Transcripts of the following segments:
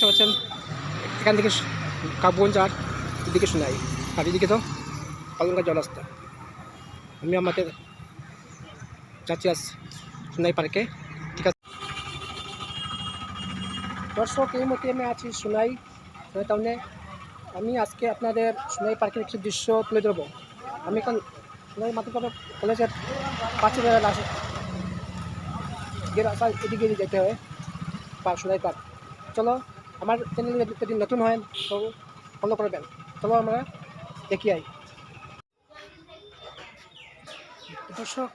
দেখতে পাচ্ছেন এখান থেকে কাবগঞ্জ আর এদিকে সোনাই, আর এদিকে তো অলঙ্কার জলরাস্তা। আমি আমাদের যাচ্ছি আজ সোনাই পার্কে। ঠিক আছে দর্শক, এই মুহূর্তে আমি আছি সোনাই টাউনে। আমি আজকে আপনাদের সোনাই পার্কের কিছু দৃশ্য তুলে ধরবো। আমি এখন সোনাই মাতৃকা কলেজের পাঁচিল আসে এদিকে যেতে হয় সোনাই পার্ক। চলো, আমার চ্যানেলে যদি নতুন হয় তো ফলো করবেন। চলো আমরা দেখি আই। দর্শক,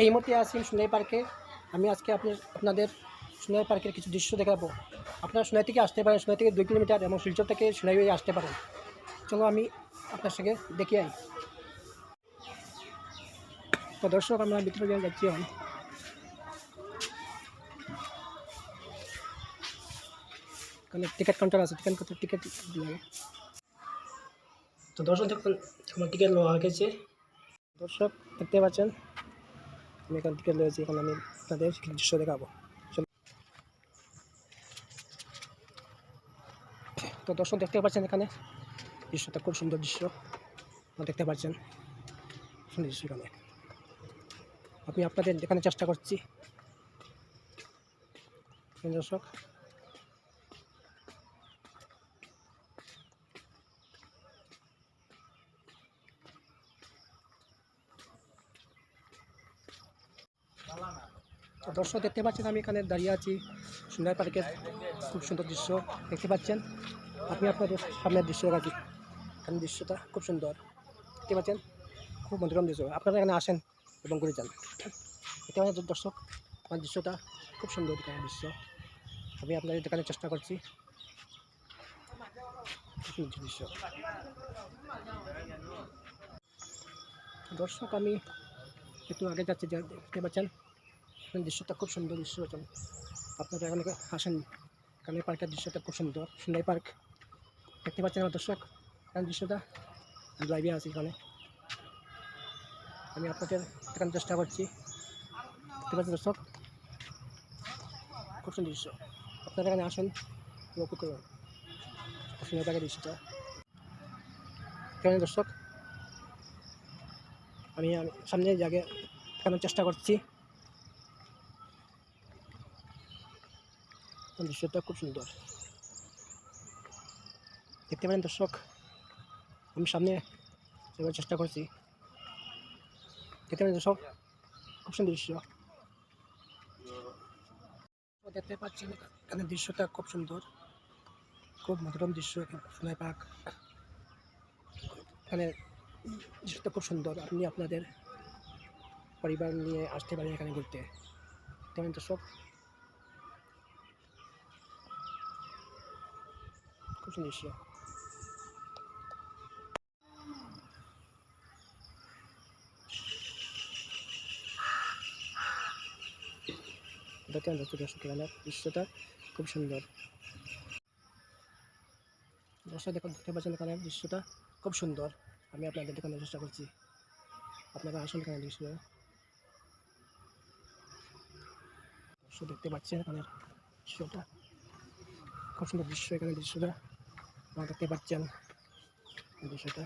এই মুহূর্তে আছি সোনাই পার্কে। আমি আজকে আপনাদের সোনাই পার্কের কিছু দৃশ্য দেখাবো। আপনারা সোনাই থেকে আসতে পারেন, সোনাই থেকে 2 কিলোমিটার, এবং শিলচর থেকে সোনাই হয়ে আসতে পারেন। চলো আমি আপনার সঙ্গে দেখি আই। তো দর্শক, আমরা ভিতরে যাচ্ছি এখন। এখানে টিকিট কাউন্টার আছে, টিকিট লাগে। তো দর্শক দেখুন, আমার টিকিট নেওয়া হয়ে গেছে। দর্শক দেখতে পাচ্ছেন আমি এখান টিকিট নিয়েছি। এখন আমি আপনাদের দৃশ্য দেখাবো। তো দর্শক দেখতে পাচ্ছেন এখানে দৃশ্যটা খুব সুন্দর দৃশ্য দেখতে পাচ্ছেন। সুন্দর দৃশ্য এখানে আমি আপনাদের দেখানোর চেষ্টা করছি। দর্শক দর্শক দেখতে পাচ্ছেন আমি এখানে দাঁড়িয়ে আছি সোনাই পার্কের খুব সুন্দর দৃশ্য দেখতে পাচ্ছেন। আপনি আপনাদের সামনের দৃশ্য রাখি। এখানে দৃশ্যটা খুব সুন্দর দেখতে পাচ্ছেন, খুব মনোরম দৃশ্য। আপনারা এখানে আসেন এবং ঘুরে যান। দেখতে পাচ্ছেন দর্শক, আমার দৃশ্যটা খুব সুন্দর এখানে দৃশ্য আমি আপনাদের দেখানোর চেষ্টা করছি। দৃশ্য দর্শক, আমি একটু আগে যাচ্ছি, দেখতে পাচ্ছেন দৃশ্যটা খুব সুন্দর দৃশ্য। আপনারা এখানে আসেন, এখানে পার্কের দৃশ্যটা খুব সুন্দর। সোনাই পার্ক দেখতে পাচ্ছেন আমার দর্শক, এখানে দৃশ্যটা লাইভে আছি। এখানে আমি আপনাদের দেখানোর চেষ্টা করছি। দেখতে পাচ্ছেন দর্শক, খুব সুন্দর দৃশ্য। আপনারা এখানে আসেন, লক্ষ্য করুন সোনাই পার্কের দৃশ্যটা। এখানে দর্শক আমি সামনে জায়গায় দেখানোর চেষ্টা করছি। দৃশ্যটা খুব সুন্দর দেখতে পারেন দর্শক, আমি সামনে যাওয়ার চেষ্টা করছি। দেখতে পারেন দর্শক, খুব সুন্দর দৃশ্য দেখতে পাচ্ছেন। এখানে দৃশ্যটা খুব সুন্দর, খুব মনোরম দৃশ্য। সোনাই পার্ক এখানে দৃশ্যটা খুব সুন্দর। আপনি আপনাদের পরিবার নিয়ে আসতে পারেন এখানে ঘুরতে। দেখতে পারেন দর্শক, খুব সুন্দর দৃশ্য। দেখতে দর্শক, এখানে দৃশ্যটা খুব সুন্দর। দর্শক দেখতে পাচ্ছেন এখানে দৃশ্যটা খুব সুন্দর। আমি আপনাদের দেখানোর চেষ্টা করছি। আপনারা আসুন এখানে দৃশ্য। দর্শক দেখতে পাচ্ছেন এখানে দৃশ্যটা খুব সুন্দর দৃশ্য। এখানে দৃশ্যটা আপনারা দেখতে পাচ্ছেন দৃশ্যটা।